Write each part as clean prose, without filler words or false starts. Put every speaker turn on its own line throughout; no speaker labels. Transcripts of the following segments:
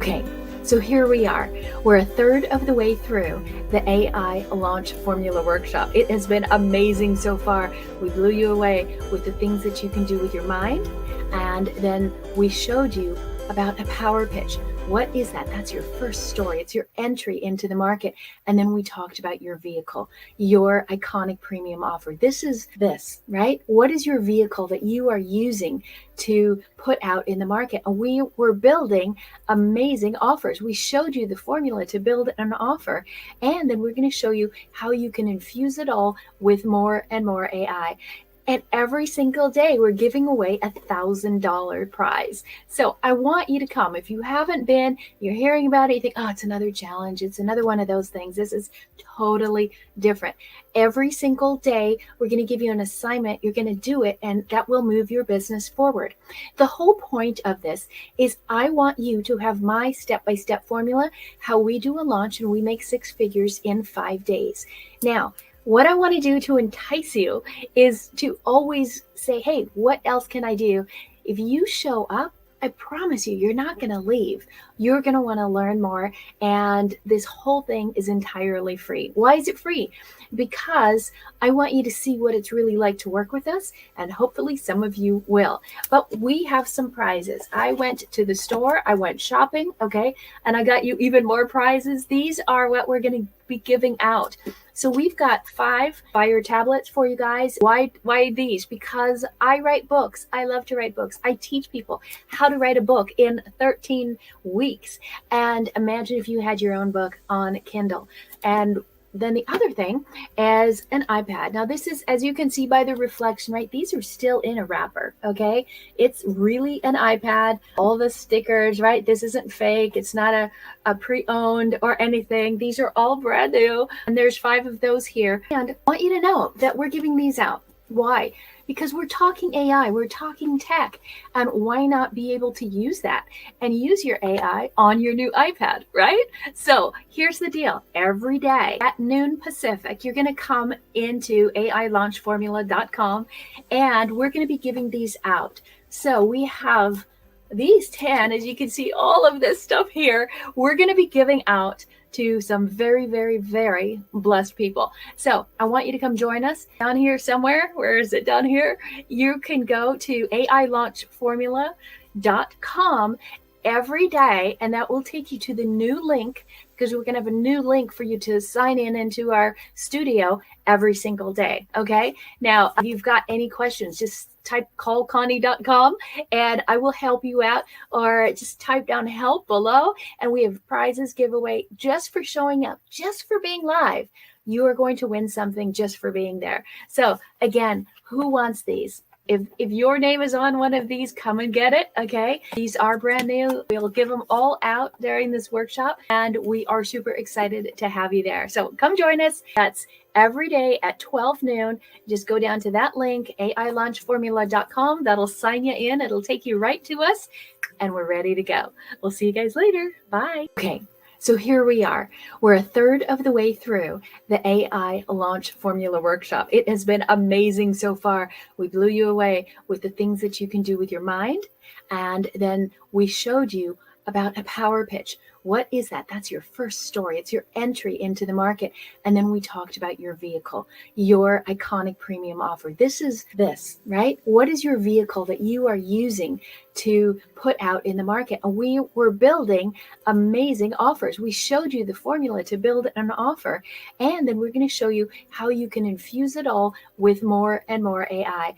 Okay, so here we are. We're a third of the way through the AI Launch Formula Workshop. It has been amazing so far. We blew you away with the things that you can do with your mind, and then we showed you about a power pitch. What is that? That's your first story. It's your entry into the market. And then we talked about your vehicle, your iconic premium offer. This is this, right? What is your vehicle that you are using to put out in the market? And we were building amazing offers. We showed you the formula to build an offer. And then we're going to show you how you can infuse it all with more and more AI. And every single day, we're giving away $1,000 prize. So I want you to come. If you haven't been, you're hearing about it, you think, oh, it's another challenge. It's another one of those things. This is totally different. Every single day, we're going to give you an assignment. You're going to do it, and that will move your business forward. The whole point of this is I want you to have my step-by-step formula, how we do a launch and we make 6 figures in 5 days. Now, what I want to do to entice you is to always say, hey, what else can I do? If you show up, I promise you, you're not going to leave. You're going to want to learn more. And this whole thing is entirely free. Why is it free? Because I want you to see what it's really like to work with us. And hopefully some of you will. But we have some prizes. I went to the store. I went shopping. Okay. And I got you even more prizes. These are what we're going to be giving out. So we've got 5 buyer tablets for you guys. Why these? Because I write books. I love to write books. I teach people how to write a book in 13 weeks. And imagine if you had your own book on Kindle. And then the other thing is an iPad. Now this is, as you can see by the reflection, right? These are still in a wrapper, okay? It's really an iPad. All the stickers, right? This isn't fake. It's not a pre-owned or anything. These are all brand new. And there's 5 of those here. And I want you to know that we're giving these out. Why? Because we're talking AI, we're talking tech, and why not be able to use that and use your AI on your new iPad, right? So here's the deal. Every day at noon Pacific, you're going to come into AILaunchFormula.com, and we're going to be giving these out. So we have these 10, as you can see, all of this stuff here, we're going to be giving out to some very, very, very blessed people. So I want you to come join us down here somewhere. Where is it? Down here. You can go to AILaunchFormula.com every day, and that will take you to the new link, because we're going to have a new link for you to sign in into our studio every single day. Okay. Now, if you've got any questions, just type callconnie.com and I will help you out, or just type down help below, and we have prizes giveaway just for showing up, just for being live. You are going to win something just for being there. So again, who wants these? If your name is on one of these, come and get it, okay? These are brand new. We'll give them all out during this workshop, and we are super excited to have you there. So come join us. That's every day at 12 noon. Just go down to that link, AILaunchFormula.com. That'll sign you in. It'll take you right to us, and we're ready to go. We'll see you guys later. Bye. Okay. So here we are. We're a third of the way through the AI launch formula workshop. It has been amazing so far. We blew you away with the things that you can do with your mind. And then we showed you about a power pitch. What is that? That's your first story. It's your entry into the market. And then we talked about your vehicle, your iconic premium offer. This is this, right? What is your vehicle that you are using to put out in the market? And we were building amazing offers. We showed you the formula to build an offer. And then we're going to show you how you can infuse it all with more and more AI.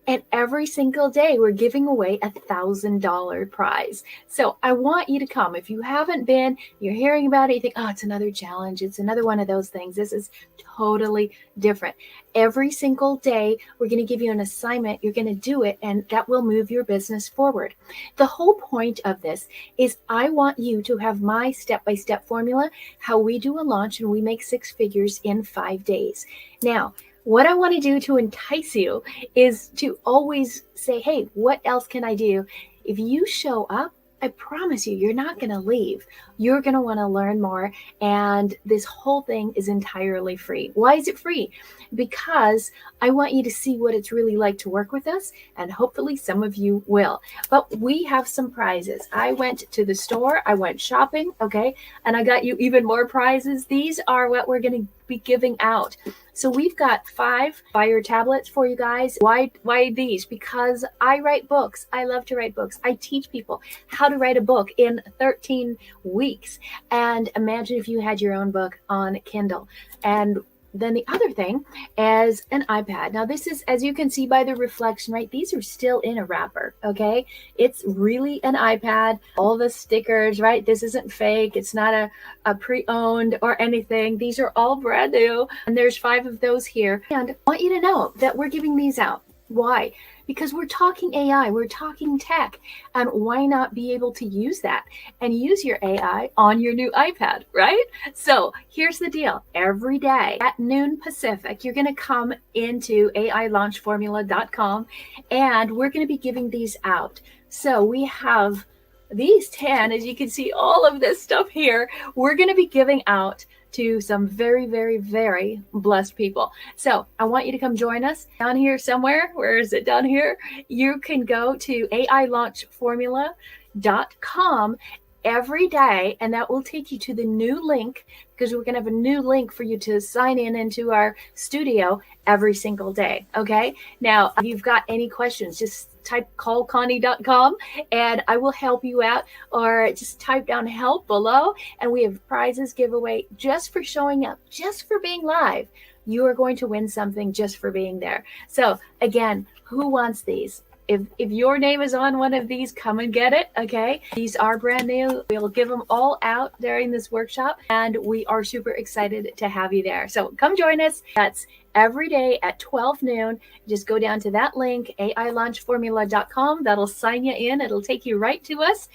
And every single day, we're giving away $1,000 prize. So I want you to come. If you haven't been, you're hearing about it, you think, oh, it's another challenge. It's another one of those things. This is totally different. Every single day, we're going to give you an assignment. You're going to do it, and that will move your business forward. The whole point of this is I want you to have my step-by-step formula, how we do a launch and we make 6 figures in 5 days. Now, what I want to do to entice you is to always say, hey, what else can I do? If you show up, I promise you, you're not going to leave. You're going to want to learn more. And this whole thing is entirely free. Why is it free? Because I want you to see what it's really like to work with us. And hopefully some of you will. But we have some prizes. I went to the store. I went shopping. Okay. And I got you even more prizes. These are what we're going to be giving out. So we've got 5 fire tablets for you guys. Why these? Because I write books. I love to write books. I teach people how to write a book in 13 weeks. And imagine if you had your own book on Kindle. And then the other thing is an iPad. Now this is, as you can see by the reflection, right? These are still in a wrapper, okay? It's really an iPad. All the stickers, right? This isn't fake. It's not a pre-owned or anything. These are all brand new. And there's 5 of those here. And I want you to know that we're giving these out. Why? Because we're talking AI, we're talking tech, and why not be able to use that and use your AI on your new iPad, right? So here's the deal. Every day at noon Pacific, you're going to come into AIlaunchformula.com, and we're going to be giving these out. So we have these 10, as you can see, all of this stuff here, we're going to be giving out to some very, very, very blessed people. So I want you to come join us down here somewhere. Where is it? Down here. You can go to AIlaunchformula.com every day, and that will take you to the new link, because we're going to have a new link for you to sign in into our studio every single day. Okay. Now, if you've got any questions, just type callconnie.com and I will help you out, or just type down help below, and we have prizes giveaway just for showing up, just for being live. You are going to win something just for being there. So again, who wants these? If your name is on one of these, come and get it, okay? These are brand new. We'll give them all out during this workshop, and we are super excited to have you there. So come join us. That's every day at 12 noon. Just go down to that link, AIlaunchformula.com. That'll sign you in. It'll take you right to us,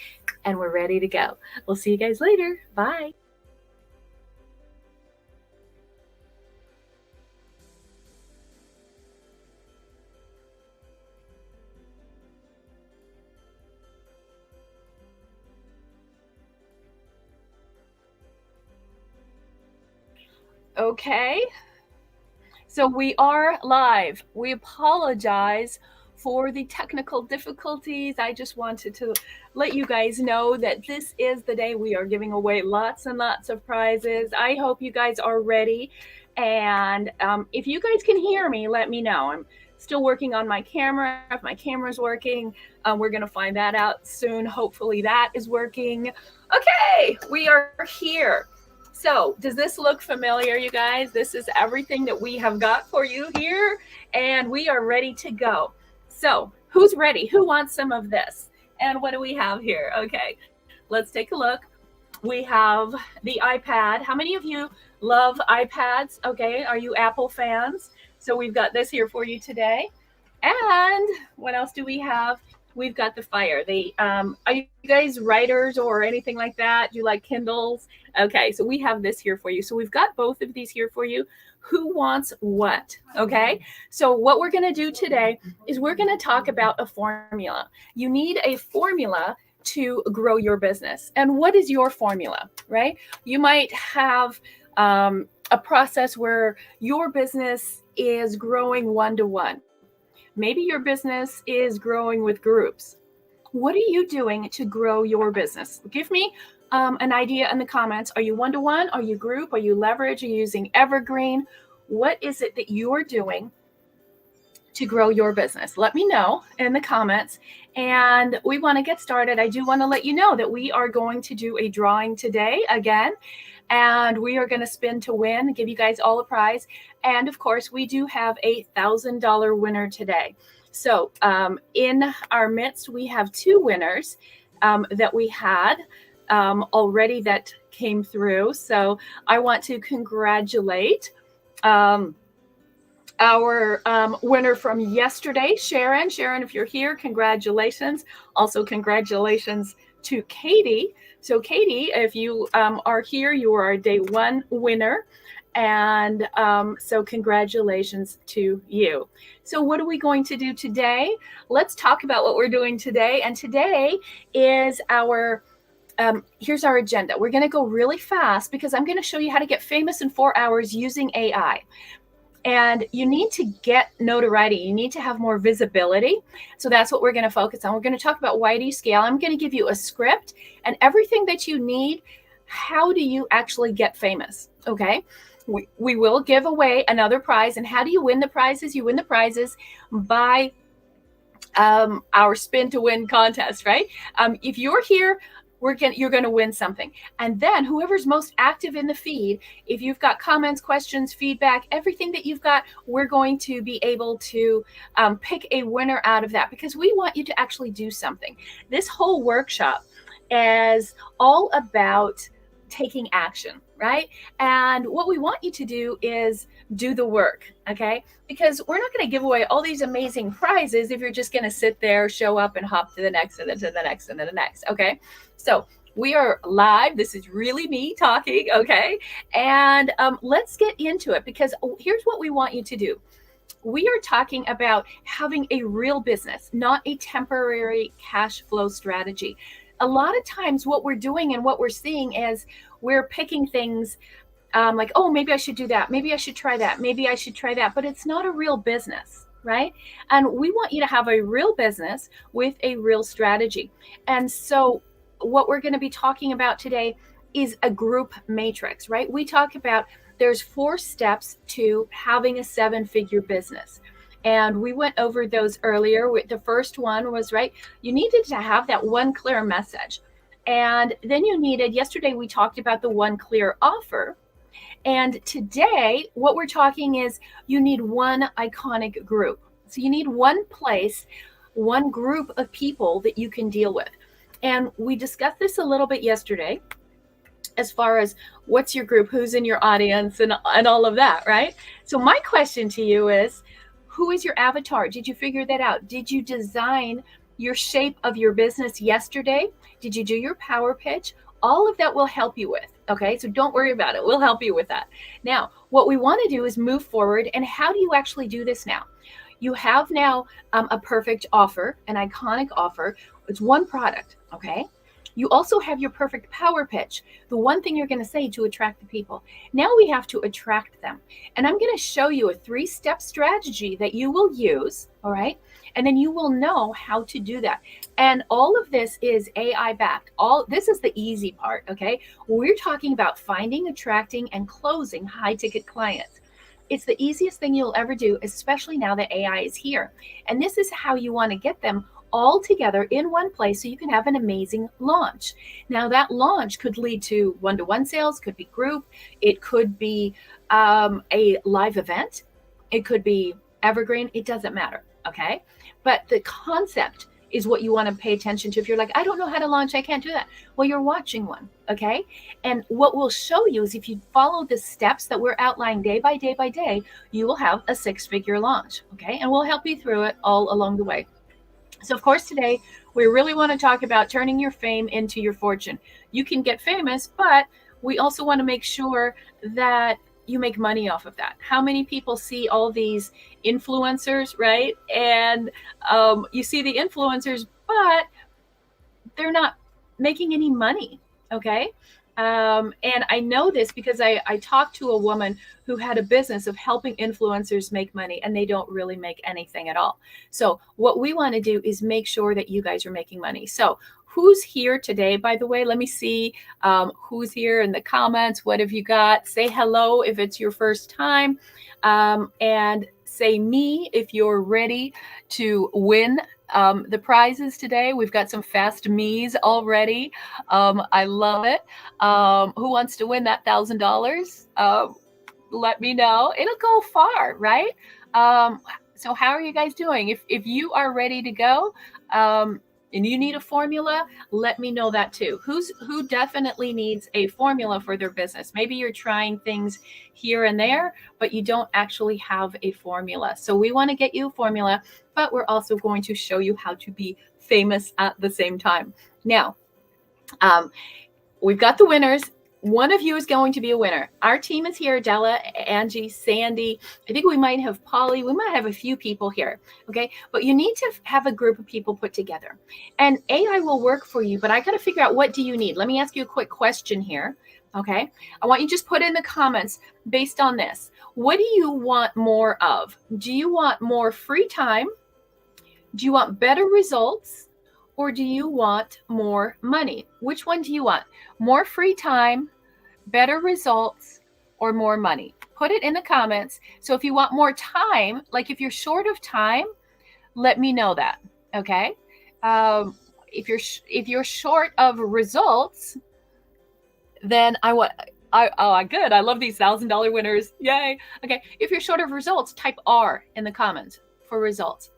and we're ready to go. We'll see you guys later. Bye. Okay, so we are live. We apologize for the technical difficulties. I just wanted to let you guys know that this is the day we are giving away lots and lots of prizes. I hope you guys are ready. And if you guys can hear me, let me know. I'm still working on my camera. If my camera's working, we're going to find that out soon. Hopefully that is working. Okay, we are here. So does this look familiar, you guys? This is everything that we have got for you here, and we are ready to go. So who's ready? Who wants some of this? And what do we have here? Okay, let's take a look. We have the iPad. How many of you love iPads? Okay, are you Apple fans? So we've got this here for you today. And what else do we have? We've got the Fire. Are you guys writers or anything like that? Do you like Kindles? Okay, so we have this here for you. So we've got both of these here for you. Who wants what? Okay, so what we're going to do today is we're going to talk about a formula. You need a formula to grow your business. And what is your formula, right? You might have a process where your business is growing one-to-one. Maybe your business is growing with groups. What are you doing to grow your business? Give me an idea in the comments. Are you one-to-one? Are you group? Are you leverage? Are you using evergreen? What is it that you're doing to grow your business? Let me know in the comments. And we want to get started. I do want to let you know that we are going to do a drawing today again. And we are going to spin to win, give you guys all a prize. And of course, we do have a $1,000 winner today. So in our midst, we have two winners that we had already that came through. So I want to congratulate our winner from yesterday, Sharon. Sharon, if you're here, congratulations. Also, congratulations to Katie. So Katie, if you are here, you are a day one winner. And so congratulations to you. So what are we going to do today? Let's talk about what we're doing today. And today is our, here's our agenda. We're going to go really fast because I'm going to show you how to get famous in 4 hours using AI. And you need to get notoriety. You need to have more visibility. So that's what we're going to focus on. We're going to talk about why do you scale. I'm going to give you a script and everything that you need. How do you actually get famous? Okay. We will give away another prize. And how do you win the prizes? You win the prizes by our spin to win contest, right? If you're here, you're going to win something. And then whoever's most active in the feed, if you've got comments, questions, feedback, everything that you've got, we're going to be able to pick a winner out of that because we want you to actually do something. This whole workshop is all about taking action, right? And what we want you to do is do the work, okay? Because we're not going to give away all these amazing prizes if you're just going to sit there, show up and hop to the next and then to the next and then the next, okay? So we are live. This is really me talking, okay? And let's get into it because here's what we want you to do. We are talking about having a real business, not a temporary cash flow strategy. A lot of times what we're doing and what we're seeing is we're picking things like, oh, maybe I should do that. Maybe I should try that. Maybe I should try that. But it's not a real business, right? And we want you to have a real business with a real strategy. And so what we're going to be talking about today is a group matrix, right? We talk about there's 4 steps to having a 7-figure business. And we went over those earlier. The first one was, right, you needed to have that one clear message. And then you needed, yesterday we talked about the one clear offer. And today what we're talking is you need one iconic group. So you need one place, one group of people that you can deal with. And we discussed this a little bit yesterday as far as what's your group, who's in your audience and all of that, right? So my question to you is, who is your avatar? Did you figure that out? Did you design your shape of your business yesterday? Did you do your power pitch? All of that will help you with, okay? So don't worry about it. We'll help you with that. Now, what we want to do is move forward. And how do you actually do this now? You have now a perfect offer, an iconic offer. It's one product, okay? You also have your perfect power pitch, the one thing you're going to say to attract the people. Now we have to attract them. And I'm going to show you a 3-step strategy that you will use, all right? And then you will know how to do that. And all of this is AI backed. This is the easy part, okay? We're talking about finding, attracting, and closing high ticket clients. It's the easiest thing you'll ever do, especially now that AI is here. And this is how you want to get them all together in one place so you can have an amazing launch. Now that launch could lead to one-to-one sales, could be group, it could be a live event, it could be evergreen, it doesn't matter, okay? But the concept is what you want to pay attention to. If you're like, I don't know how to launch, I can't do that. Well, you're watching one, okay? And what we'll show you is if you follow the steps that we're outlining day by day by day, you will have a 6-figure launch, okay? And we'll help you through it all along the way. So of course, today we really want to talk about turning your fame into your fortune. You can get famous, but we also want to make sure that you make money off of that. How many people see all these influencers, right? And you see the influencers, but they're not making any money. Okay. And I know this because I talked to a woman who had a business of helping influencers make money, and they don't really make anything at all. So what we want to do is make sure that you guys are making money. So who's here today, by the way? Let me see who's here in the comments. What have you got? Say hello if it's your first time, and say me if you're ready to win the prizes today. We've got some fast me's already. I love it. Who wants to win that $1,000? Let me know. It'll go far, right? So how are you guys doing? If you are ready to go, and you need a formula, let me know that too. Who definitely needs a formula for their business? Maybe you're trying things here and there, but you don't actually have a formula. So we want to get you a formula, but we're also going to show you how to be famous at the same time. Now, we've got the winners. One of you is going to be a winner. Our team is here: Della, Angie, Sandy. I think we might have Polly. We might have a few people here. Okay. But you need to have a group of people put together. And AI will work for you, but I got to figure out, what do you need? Let me ask you a quick question here. Okay. I want you to just put in the comments based on this. What do you want more of? Do you want more free time? Do you want better results? Or do you want more money? Which one do you want? More free time, better results, or more money? Put it in the comments. So if you want more time, like if you're short of time, let me know that. Okay. If you're short of results, then good. I love these $1,000 winners. Yay. Okay. If you're short of results, type R in the comments for results.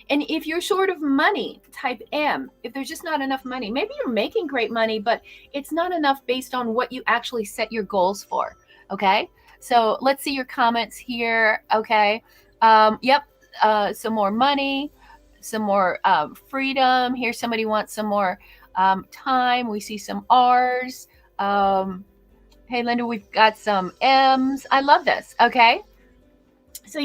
And if you're short of money, type M. If there's just not enough money, maybe you're making great money, but it's not enough based on what you actually set your goals for. Okay. So let's see your comments here. Okay. Yep. Some more money, some more freedom. Here, somebody wants some more time. We see some R's. Hey, Linda, we've got some M's. I love this. Okay. So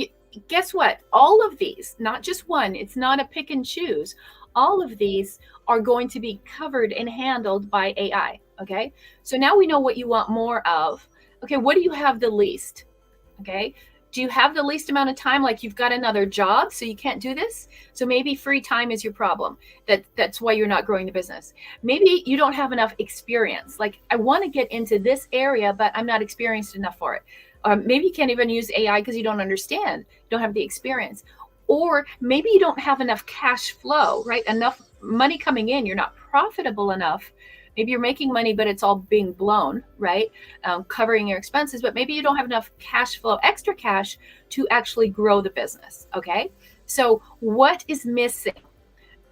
guess what? All of these, not just one, it's not a pick and choose. All of these are going to be covered and handled by AI. Okay. So now we know what you want more of. Okay. What do you have the least? Okay. Do you have the least amount of time? Like you've got another job, so you can't do this. So maybe free time is your problem. That's why you're not growing the business. Maybe you don't have enough experience. Like, I want to get into this area, but I'm not experienced enough for it. Maybe you can't even use AI because you don't understand, you don't have the experience. Or maybe you don't have enough cash flow, right? Enough money coming in. You're not profitable enough. Maybe you're making money, but it's all being blown, right? Covering your expenses, but maybe you don't have enough cash flow, extra cash, to actually grow the business. Okay. So what is missing?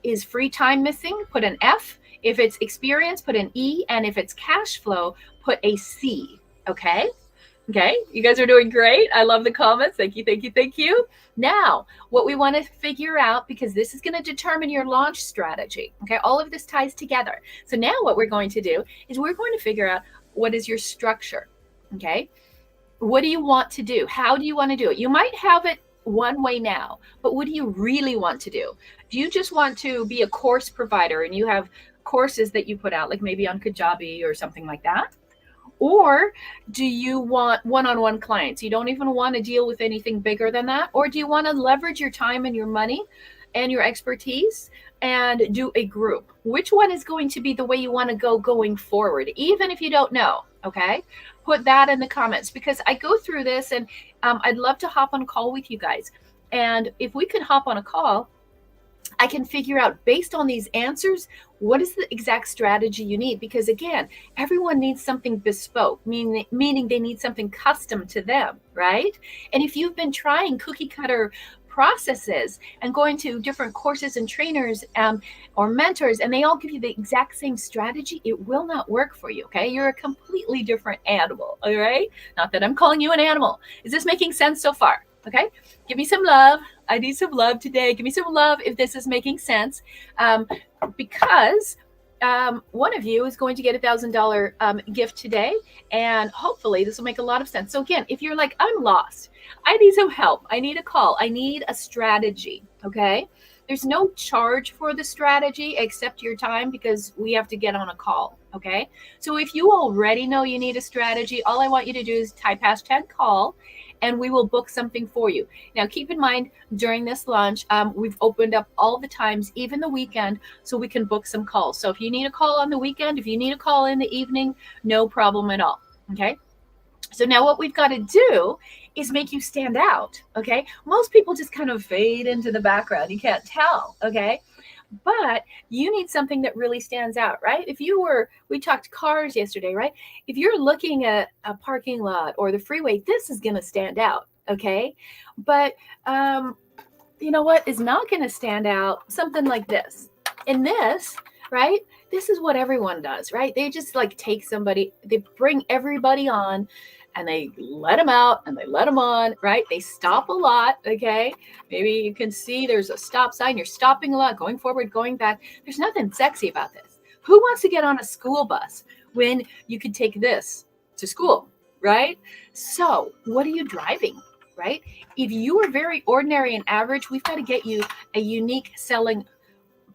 Is free time missing? Put an F. If it's experience, put an E. And if it's cash flow, put a C. Okay. Okay, you guys are doing great. I love the comments. Thank you, thank you, thank you. Now, what we want to figure out, because this is going to determine your launch strategy. Okay, all of this ties together. So now what we're going to do is we're going to figure out, what is your structure? Okay, what do you want to do? How do you want to do it? You might have it one way now, but what do you really want to do? Do you just want to be a course provider and you have courses that you put out, like maybe on Kajabi or something like that? Or do you want one-on-one clients? You don't even want to deal with anything bigger than that? Or do you want to leverage your time and your money and your expertise and do a group? Which one is going to be the way you want to go going forward, even if you don't know? Okay, put that in the comments, because I go through this and I'd love to hop on a call with you guys. And if we can hop on a call, I can figure out, based on these answers, what is the exact strategy you need? Because again, everyone needs something bespoke, meaning they need something custom to them, right? And if you've been trying cookie cutter processes and going to different courses and trainers or mentors, and they all give you the exact same strategy, it will not work for you. Okay, you're a completely different animal. All right, not that I'm calling you an animal. Is this making sense so far? Okay, give me some love. I need some love today. Give me some love if this is making sense, because one of you is going to get $1,000 gift today, and hopefully this will make a lot of sense. So again, if you're like, I'm lost, I need some help, I need a call, I need a strategy, okay, There's no charge for the strategy except your time, because we have to get on a call. Okay. So if you already know you need a strategy, all I want you to do is type #call and we will book something for you. Now, keep in mind, during this launch, we've opened up all the times, even the weekend, so we can book some calls. So if you need a call on the weekend, if you need a call in the evening, no problem at all. Okay. So now what we've got to do is make you stand out. Okay. Most people just kind of fade into the background. You can't tell. Okay. But you need something that really stands out, right? We talked cars yesterday, right? If you're looking at a parking lot or the freeway, this is going to stand out. Okay. But you know what is not going to stand out? Something like this. In this, right? This is what everyone does, right? They just like take somebody, they bring everybody on and they let them out and they let them on, right? They stop a lot, okay? Maybe you can see there's a stop sign. You're stopping a lot, going forward, going back. There's nothing sexy about this. Who wants to get on a school bus when you could take this to school, right? So what are you driving, right? If you are very ordinary and average, we've got to get you a unique selling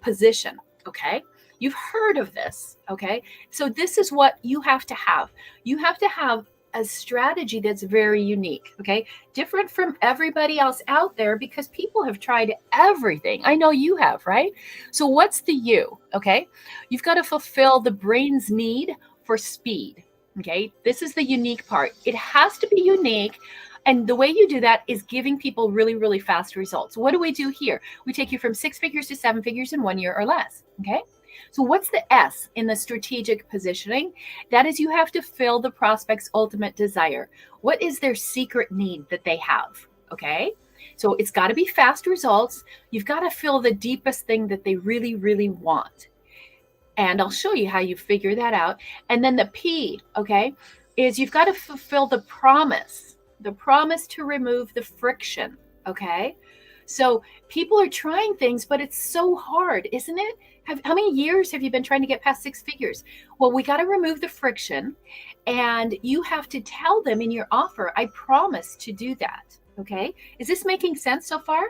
position, okay? You've heard of this, okay? So this is what you have to have. You have to have a strategy that's very unique, okay? Different from everybody else out there, because people have tried everything. I know you have, right? So what's the you, okay? You've got to fulfill the brain's need for speed, okay? This is the unique part. It has to be unique. And the way you do that is giving people really, really fast results. What do we do here? We take you from 6 figures to 7 figures in 1 year or less, okay? So what's the S in the strategic positioning? That is, you have to fill the prospect's ultimate desire. What is their secret need that they have? Okay. So it's got to be fast results. You've got to fill the deepest thing that they really, really want. And I'll show you how you figure that out. And then the P, okay, is you've got to fulfill the promise to remove the friction. Okay. So people are trying things, but it's so hard, isn't it? How many years have you been trying to get past 6 figures? Well, we got to remove the friction, and you have to tell them in your offer, I promise to do that. Okay. Is this making sense so far?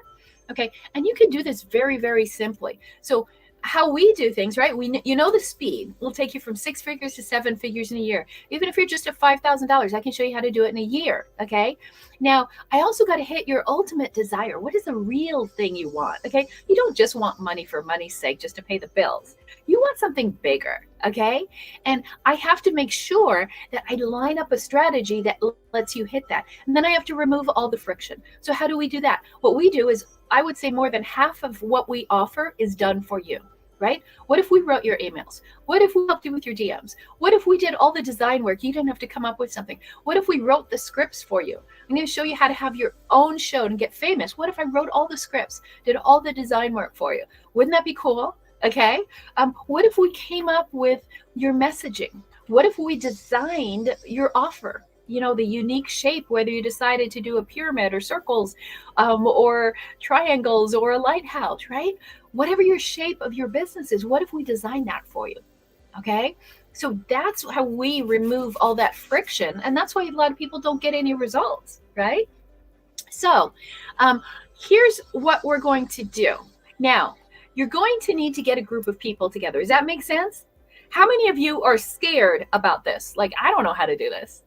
Okay. And you can do this very, very simply. So how we do things, right? You know, the speed will take you from 6 figures to 7 figures in a year. Even if you're just at $5,000, I can show you how to do it in a year. Okay. Now, I also got to hit your ultimate desire. What is the real thing you want? Okay. You don't just want money for money's sake, just to pay the bills. You want something bigger. Okay. And I have to make sure that I line up a strategy that lets you hit that. And then I have to remove all the friction. So how do we do that? What we do is, I would say more than half of what we offer is done for you, right? What if we wrote your emails? What if we helped you with your DMs? What if we did all the design work? You didn't have to come up with something. What if we wrote the scripts for you? I'm going to show you how to have your own show and get famous. What if I wrote all the scripts, did all the design work for you? Wouldn't that be cool? Okay. What if we came up with your messaging? What if we designed your offer? You know, the unique shape, whether you decided to do a pyramid or circles or triangles or a lighthouse, right? Whatever your shape of your business is, what if we design that for you? Okay. So that's how we remove all that friction. And that's why a lot of people don't get any results, right? So here's what we're going to do. Now, you're going to need to get a group of people together. Does that make sense? How many of you are scared about this? Like, I don't know how to do this.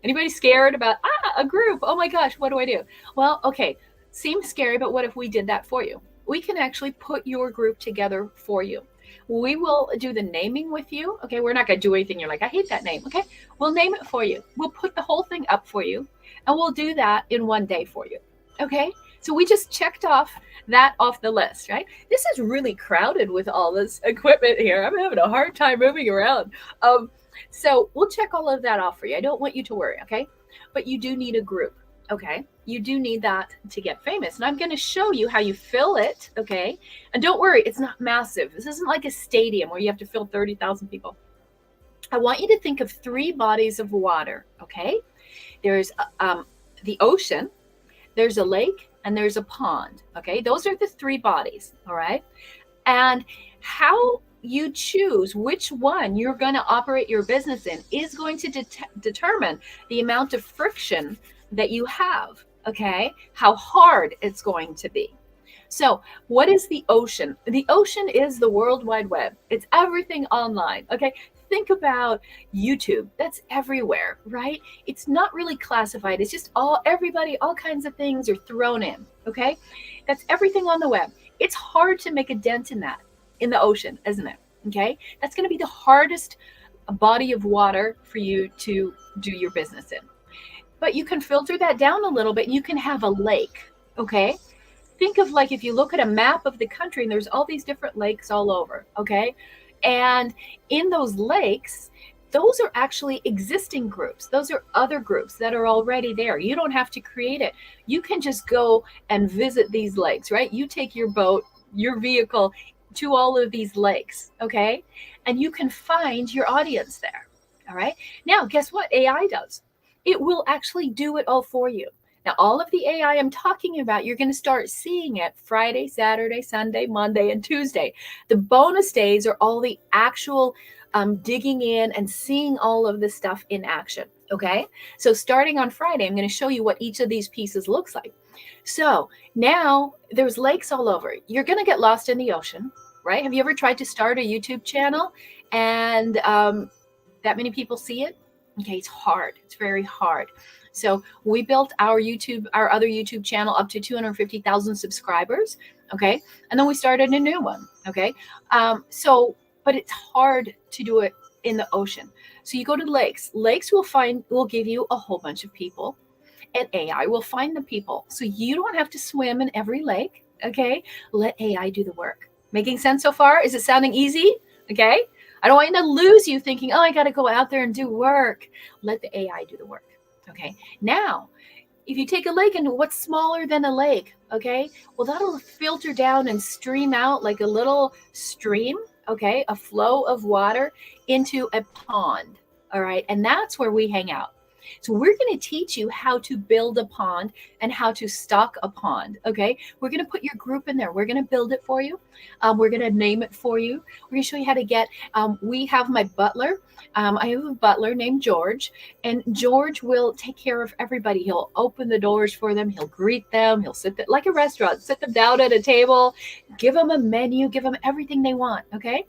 Anybody scared about a group? Oh my gosh, what do I do? Well, okay, seems scary, but what if we did that for you? We can actually put your group together for you. We will do the naming with you. Okay, we're not going to do anything. You're like, I hate that name. Okay, we'll name it for you. We'll put the whole thing up for you, and we'll do that in 1 day for you. Okay, so we just checked off that off the list, right? This is really crowded with all this equipment here. I'm having a hard time moving around. So we'll check all of that off for you. I don't want you to worry, okay? But you do need a group, okay? You do need that to get famous. And I'm going to show you how you fill it, okay? And don't worry, it's not massive. This isn't like a stadium where you have to fill 30,000 people. I want you to think of 3 bodies of water, okay? There's the ocean, there's a lake, and there's a pond, okay? Those are the 3 bodies, all right? And how you choose which one you're going to operate your business in is going to determine the amount of friction that you have, okay? How hard it's going to be. So, what is the ocean? The ocean is the World Wide Web. It's everything online. Okay. Think about YouTube. That's everywhere, right? It's not really classified. It's just everybody, all kinds of things are thrown in. Okay. That's everything on the web. It's hard to make a dent in that, in the ocean, isn't it? Okay. That's going to be the hardest body of water for you to do your business in. But you can filter that down a little bit and you can have a lake. Okay. Think of, like, if you look at a map of the country and there's all these different lakes all over, okay? And in those lakes, those are actually existing groups. Those are other groups that are already there. You don't have to create it. You can just go and visit these lakes, right? You take your boat, your vehicle to all of these lakes, okay? And you can find your audience there, all right? Now, guess what AI does? It will actually do it all for you. Now, all of the AI I'm talking about, you're going to start seeing it Friday, Saturday, Sunday, Monday, and Tuesday. The bonus days are all the actual digging in and seeing all of this stuff in action. Okay. So starting on Friday, I'm going to show you what each of these pieces looks like. So now there's lakes all over. You're going to get lost in the ocean, right? Have you ever tried to start a YouTube channel and that many people see it? Okay. It's hard. It's very hard. So we built our other YouTube channel up to 250,000 subscribers. Okay. And then we started a new one. Okay. But it's hard to do it in the ocean. So you go to lakes. Lakes will give you a whole bunch of people, and AI will find the people. So you don't have to swim in every lake. Okay. Let AI do the work. Making sense so far? Is it sounding easy? Okay. I don't want you to lose you thinking, oh, I got to go out there and do work. Let the AI do the work. Okay. Now, if you take a lake and what's smaller than a lake, okay, well, that'll filter down and stream out like a little stream, okay, a flow of water into a pond. All right. And that's where we hang out. So we're going to teach you how to build a pond and how to stock a pond. Okay. We're going to put your group in there. We're going to build it for you. We're going to name it for you. We're going to show you how to get, we have my butler. I have a butler named George, and George will take care of everybody. He'll open the doors for them. He'll greet them. He'll sit there like a restaurant, sit them down at a table, give them a menu, give them everything they want. Okay.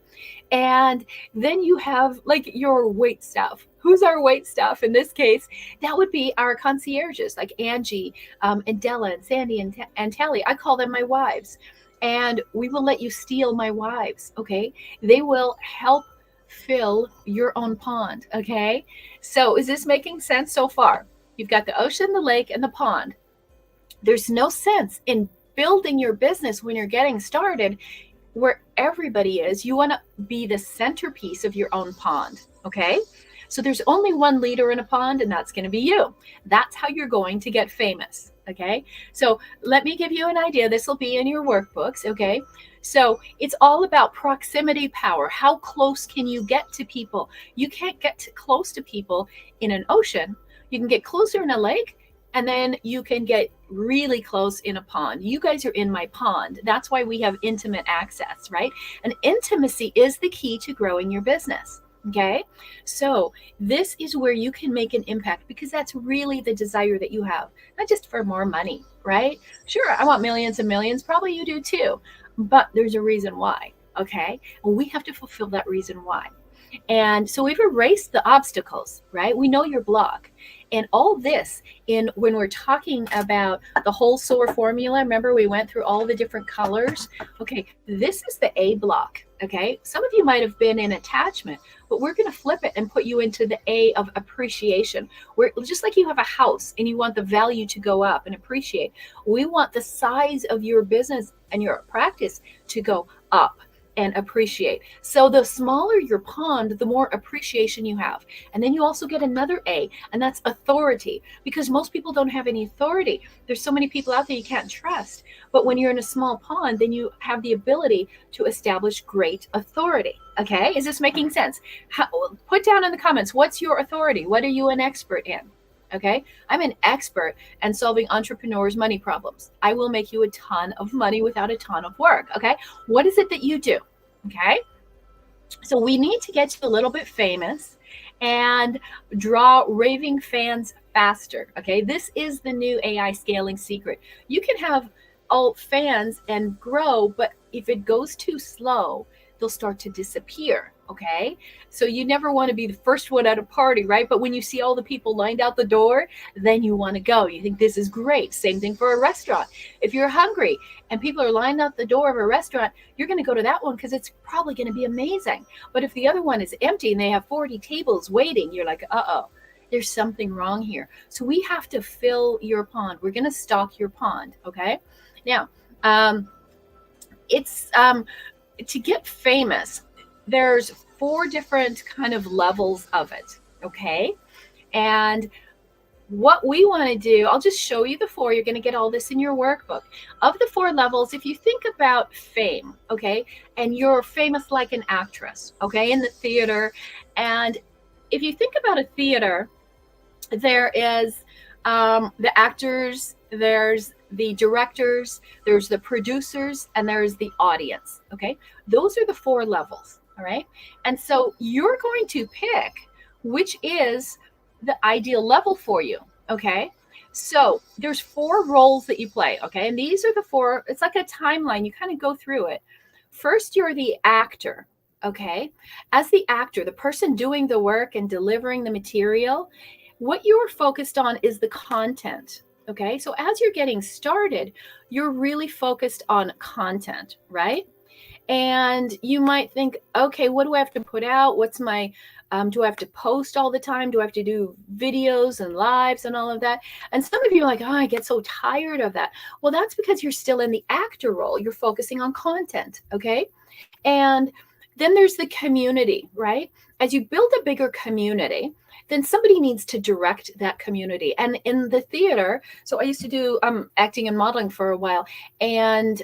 And then you have like your wait staff. Who's our wait staff in this case? That would be our concierges, like Angie and Della and Sandy and Tally. I call them my wives. And we will let you steal my wives, okay? They will help fill your own pond, okay? So is this making sense so far? You've got the ocean, the lake, and the pond. There's no sense in building your business when you're getting started where everybody is. You want to be the centerpiece of your own pond, okay? So there's only one leader in a pond, and that's going to be you. That's how you're going to get famous, okay? So let me give you an idea. This will be in your workbooks, okay? So it's all about proximity power. How close can you get to people? You can't get close to people in an ocean. You can get closer in a lake, and then you can get really close in a pond. You guys are in my pond. That's why we have intimate access, right? And intimacy is the key to growing your business. Okay, so this is where you can make an impact, because that's really the desire that you have, not just for more money, right? Sure, I want millions and millions. Probably you do too, but there's a reason why. Okay, and we have to fulfill that reason why. And so we've erased the obstacles, right? We know your block. And all this when we're talking about the whole solar formula, remember we went through all the different colors. Okay, this is the A block. Okay, some of you might have been in attachment, but we're going to flip it and put you into the A of appreciation. Where just like you have a house and you want the value to go up and appreciate, we want the size of your business and your practice to go up and appreciate. So the smaller your pond, the more appreciation you have. And then you also get another A, and that's authority, because most people don't have any authority. There's so many people out there you can't trust. But when you're in a small pond, then you have the ability to establish great authority. Okay, is this making sense? Put down in the comments, what's your authority? What are you an expert in? Okay, I'm an expert in solving entrepreneurs' money problems. I will make you a ton of money without a ton of work. Okay, what is it that you do? Okay, so we need to get you a little bit famous and draw raving fans faster. Okay, this is the new AI scaling secret. You can have all fans and grow, but if it goes too slow, they'll start to disappear. Okay. So you never want to be the first one at a party, right? But when you see all the people lined out the door, then you want to go. You think this is great. Same thing for a restaurant. If you're hungry and people are lined out the door of a restaurant, you're going to go to that one because it's probably going to be amazing. But if the other one is empty and they have 40 tables waiting, you're like, uh-oh, there's something wrong here. So we have to fill your pond. We're going to stock your pond. Okay. Now, it's to get famous, there's 4 different kind of levels of it. Okay. And what we want to do, I'll just show you the 4. You're going to get all this in your workbook. Of the 4 levels, if you think about fame, okay, and you're famous like an actress, okay, in the theater. And if you think about a theater, there is the actors, there's the directors, there's the producers, and there's the audience. Okay. Those are the 4 levels. All right. And so you're going to pick which is the ideal level for you. Okay. So there's 4 roles that you play. Okay. And these are the 4, it's like a timeline. You kind of go through it. First, you're the actor. Okay. As the actor, the person doing the work and delivering the material, what you're focused on is the content. Okay. So as you're getting started, you're really focused on content, right? And you might think, okay, what do I have to put out? What's my, do I have to post all the time? Do I have to do videos and lives and all of that? And some of you are like, oh, I get so tired of that. Well, that's because you're still in the actor role. You're focusing on content. Okay. And then there's the community, right? As you build a bigger community, then somebody needs to direct that community. And in the theater, so I used to do acting and modeling for a while, and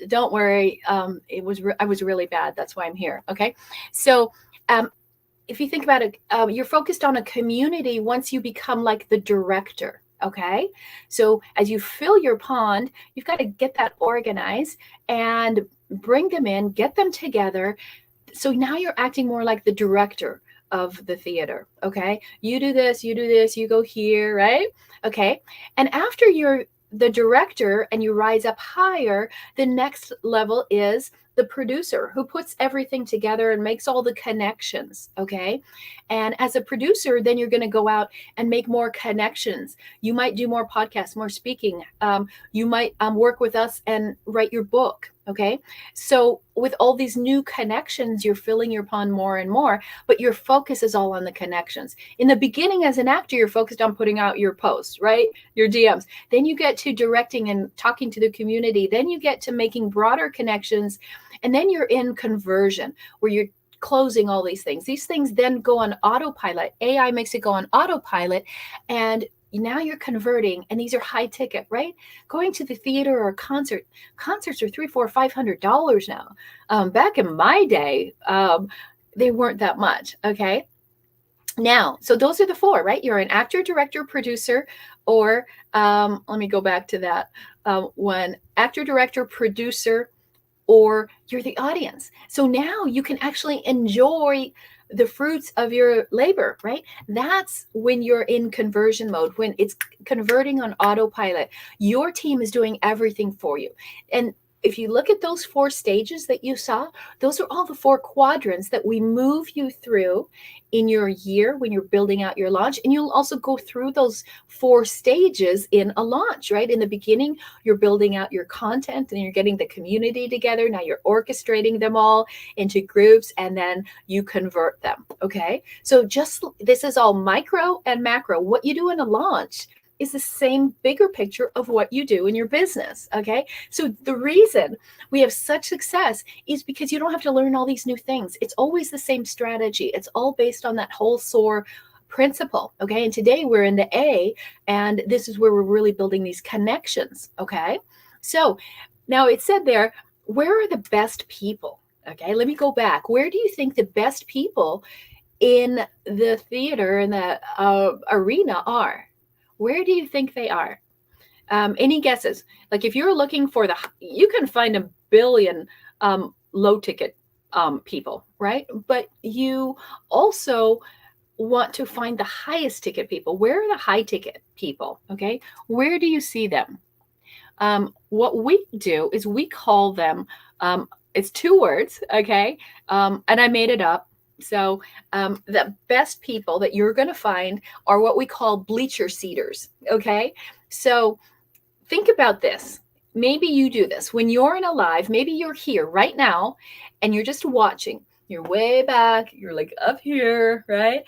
don't worry, I was really bad. That's why I'm here. Okay, so if you think about it, you're focused on a community once you become like the director. Okay, so as you fill your pond, you've got to get that organized and bring them in, get them together. So now you're acting more like the director of the theater. Okay. You do this, you go here, right? Okay. And after you're the director and you rise up higher, the next level is the producer who puts everything together and makes all the connections. Okay. And as a producer, then you're going to go out and make more connections. You might do more podcasts, more speaking. You might work with us and write your book. Okay. So with all these new connections, you're filling your pond more and more, but your focus is all on the connections. In the beginning, as an actor, you're focused on putting out your posts, right? Your DMs. Then you get to directing and talking to the community. Then you get to making broader connections. And then you're in conversion where you're closing all these things. These things then go on autopilot. AI makes it go on autopilot. And now you're converting, and these are high ticket, right? Going to the theater or a concert, concerts are $300, $400, $500 now. Back in my day, they weren't that much. Okay. Now, so those are the 4, right? You're an actor, director, producer, or let me go back to that one: actor, director, producer, or you're the audience. So now you can actually enjoy the fruits of your labor, right? That's when you're in conversion mode, when it's converting on autopilot. Your team is doing everything for you. And if you look at those 4 stages that you saw, those are all the 4 quadrants that we move you through in your year when you're building out your launch. And you'll also go through those 4 stages in a launch, right? In the beginning, you're building out your content and you're getting the community together. Now you're orchestrating them all into groups, and then you convert them. Okay. So just this is all micro and macro. What you do in a launch is the same bigger picture of what you do in your business. Okay. So the reason we have such success is because you don't have to learn all these new things. It's always the same strategy. It's all based on that whole SOAR principle. Okay. And today we're in the A, and this is where we're really building these connections. Okay. So now it said there, where are the best people? Okay. Let me go back. Where do you think the best people in the theater and the arena are? Where do you think they are? Any guesses? Like if you're looking for you can find a billion low ticket people, right? But you also want to find the highest ticket people. Where are the high ticket people? Okay. Where do you see them? What we do is we call them, it's 2 words, okay? And I made it up. So the best people that you're going to find are what we call bleacher seaters, okay? So think about this. Maybe you do this when you're in a live, maybe you're here right now and you're just watching. You're way back, you're like up here, right?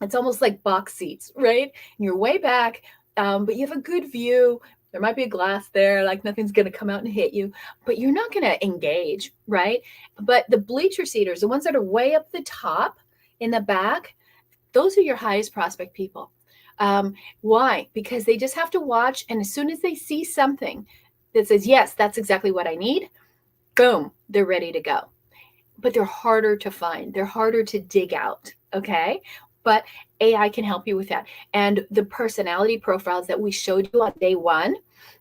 It's almost like box seats, right? And you're way back, but you have a good view. There might be a glass there, like nothing's going to come out and hit you, but you're not going to engage, right? But the bleacher seaters, the ones that are way up the top in the back, those are your highest prospect people. Why? Because they just have to watch, and as soon as they see something that says, yes, that's exactly what I need, boom, they're ready to go. But they're harder to find. They're harder to dig out, okay? But AI can help you with that. And the personality profiles that we showed you on day 1,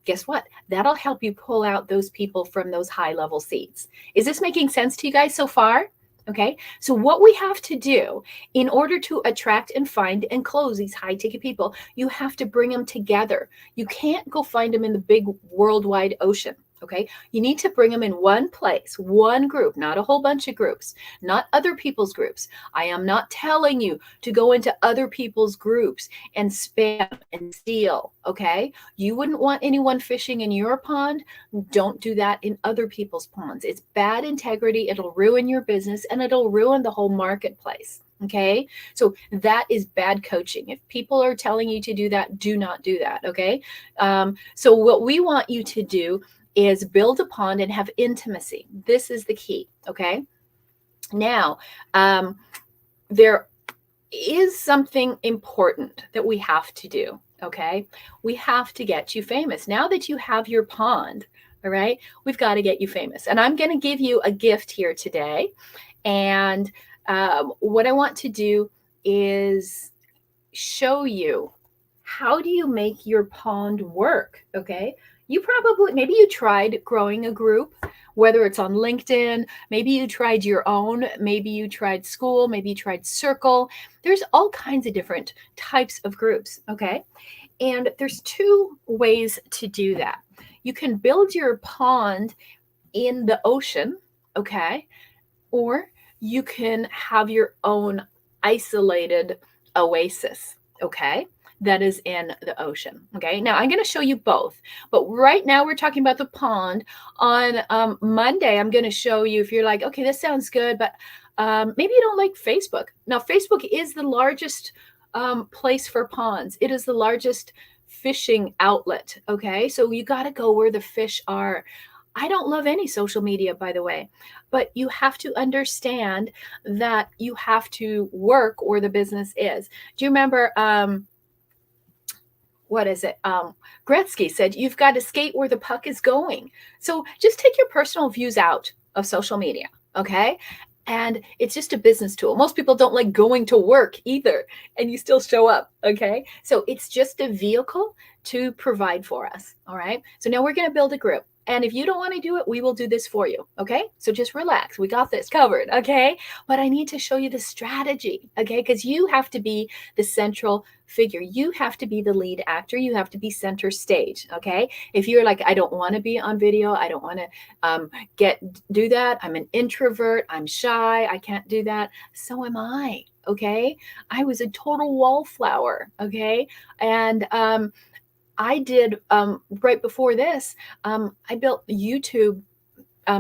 guess what? That'll help you pull out those people from those high level seats. Is this making sense to you guys so far? Okay, so what we have to do in order to attract and find and close these high ticket people, you have to bring them together. You can't go find them in the big worldwide ocean. Okay, you need to bring them in one place, one group, not a whole bunch of groups, not other people's groups. I am not telling you to go into other people's groups and spam and steal. Okay, you wouldn't want anyone fishing in your pond. Don't do that in other people's ponds. It's bad integrity. It'll ruin your business and it'll ruin the whole marketplace. Okay, so that is bad coaching. If people are telling you to do that, do not do that. Okay, so what we want you to do is build a pond and have intimacy. This is the key, okay? Now, there is something important that we have to do, okay? We have to get you famous. Now that you have your pond, all right, we've got to get you famous. And I'm going to give you a gift here today. And what I want to do is show you how do you make your pond work, okay? You probably, maybe you tried growing a group, whether it's on LinkedIn, maybe you tried your own, maybe you tried school, maybe you tried Circle. There's all kinds of different types of groups, okay? And there's 2 ways to do that. You can build your pond in the ocean, okay? Or you can have your own isolated oasis, okay? That is in the ocean. Okay, now I'm going to show you both, but right now we're talking about the pond. On Monday, I'm going to show you, if you're like, okay, this sounds good, but maybe you don't like Facebook. Now, Facebook is the largest place for ponds. It is the largest fishing outlet. Okay, so you got to go where the fish are. I don't love any social media, by the way, but you have to understand that you have to work where the business is. Do you remember, what is it? Gretzky said, you've got to skate where the puck is going. So just take your personal views out of social media, okay? And it's just a business tool. Most people don't like going to work either, and you still show up, okay? So it's just a vehicle to provide for us, all right? So now we're going to build a group. And if you don't want to do it, we will do this for you, okay? So just relax. We got this covered, okay? But I need to show you the strategy, okay? Because you have to be the central figure. You have to be the lead actor. You have to be center stage, okay? If you're like, I don't want to be on video. I don't want to do that. I'm an introvert. I'm shy. I can't do that. So am I, okay? I was a total wallflower, okay? And I did, right before this, I built YouTube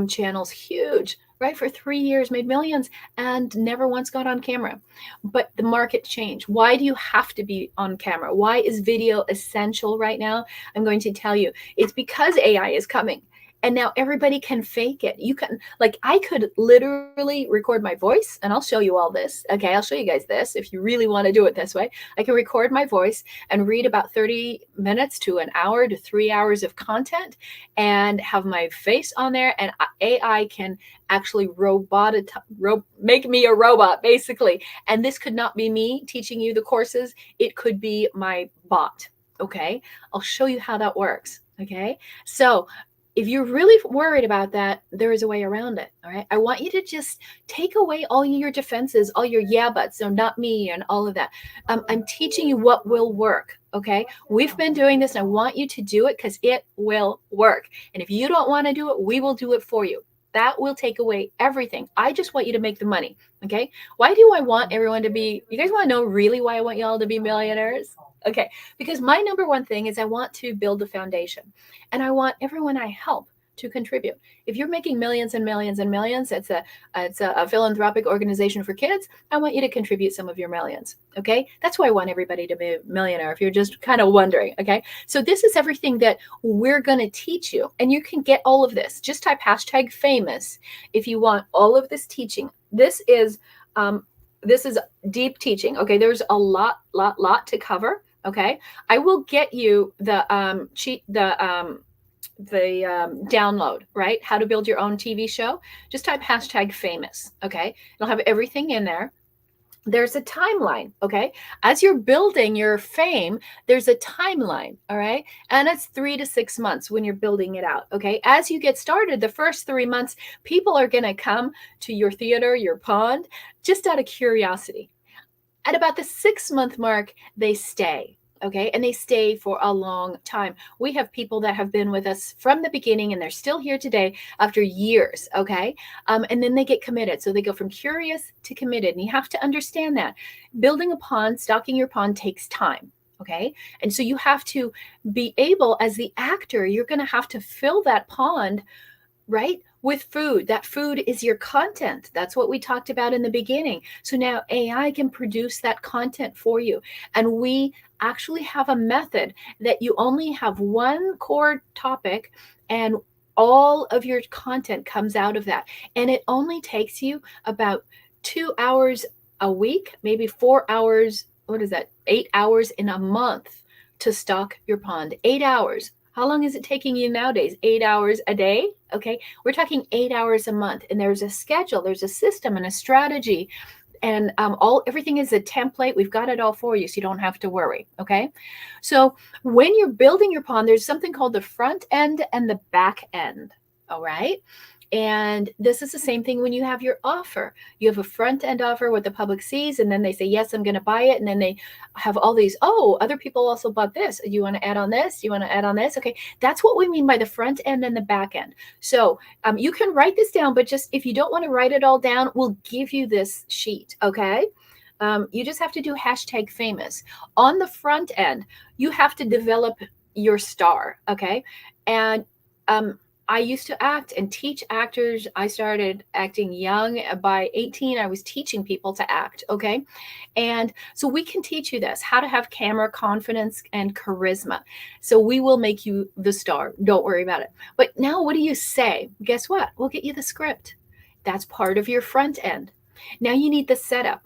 channels huge, right? For 3 years, made millions and never once got on camera. But the market changed. Why do you have to be on camera? Why is video essential right now? I'm going to tell you. It's because AI is coming. And now everybody can fake it. You can, like, I could literally record my voice, and I'll show you all this. Okay, I'll show you guys this if you really want to do it this way. I can record my voice and read about 30 minutes to an hour to 3 hours of content and have my face on there. And AI can actually make me a robot, basically. And this could not be me teaching you the courses. It could be my bot. Okay, I'll show you how that works. Okay, so If you're really worried about that, there is a way around it. All right. I want you to just take away all your defenses, all your yeah buts, so not me, and all of that. I'm teaching you what will work. Okay. We've been doing this, and I want you to do it because it will work. And if you don't want to do it, we will do it for you. That will take away everything. I just want you to make the money. Okay. Why do I want everyone to be, you guys want to know really why I want y'all to be millionaires? Okay. Because my number one thing is I want to build a foundation, and I want everyone I help to contribute. If you're making millions and millions and millions, it's a philanthropic organization for kids. I want you to contribute some of your millions. Okay. That's why I want everybody to be a millionaire, if you're just kind of wondering. Okay. So this is everything that we're going to teach you, and you can get all of this. Just type #famous if you want all of this teaching. This is deep teaching. Okay. There's a lot to cover. Okay. I will get you the download, right? How to build your own TV show. Just type #famous. Okay. It'll have everything in there. There's a timeline. Okay. As you're building your fame, there's a timeline. All right. And it's 3 to 6 months when you're building it out. Okay. As you get started, the first 3 months, people are going to come to your theater, your pond, just out of curiosity. At about the 6-month mark, they stay. Okay. And they stay for a long time. We have people that have been with us from the beginning, and they're still here today after years. Okay. And then they get committed. So they go from curious to committed. And you have to understand that building a pond, stocking your pond takes time. Okay. And so you have to be able, as the actor, you're going to have to fill that pond, right, with food. That food is your content. That's what we talked about in the beginning. So now AI can produce that content for you. And we actually have a method that you only have one core topic, and all of your content comes out of that. And it only takes you about 2 hours a week, maybe 4 hours. What is that? 8 hours in a month to stock your pond. 8 hours. How long is it taking you nowadays? 8 hours a day? Okay. We're talking 8 hours a month. And there's a schedule, there's a system and a strategy. And everything is a template. We've got it all for you, so you don't have to worry. Okay. So when you're building your pond, there's something called the front end and the back end. All right. And this is the same thing when you have your offer. You have a front end offer, what the public sees, and then they say, yes, I'm going to buy it. And then they have all these, oh, other people also bought this. You want to add on this? You want to add on this? Okay. That's what we mean by the front end and the back end. So you can write this down, but just if you don't want to write it all down, we'll give you this sheet. Okay. You just have to do #famous. On the front end, you have to develop your star. Okay. And I used to act and teach actors. I started acting young. By 18, I was teaching people to act. Okay. And so we can teach you this, how to have camera confidence and charisma. So we will make you the star. Don't worry about it. But now what do you say? Guess what? We'll get you the script. That's part of your front end. Now you need the setup.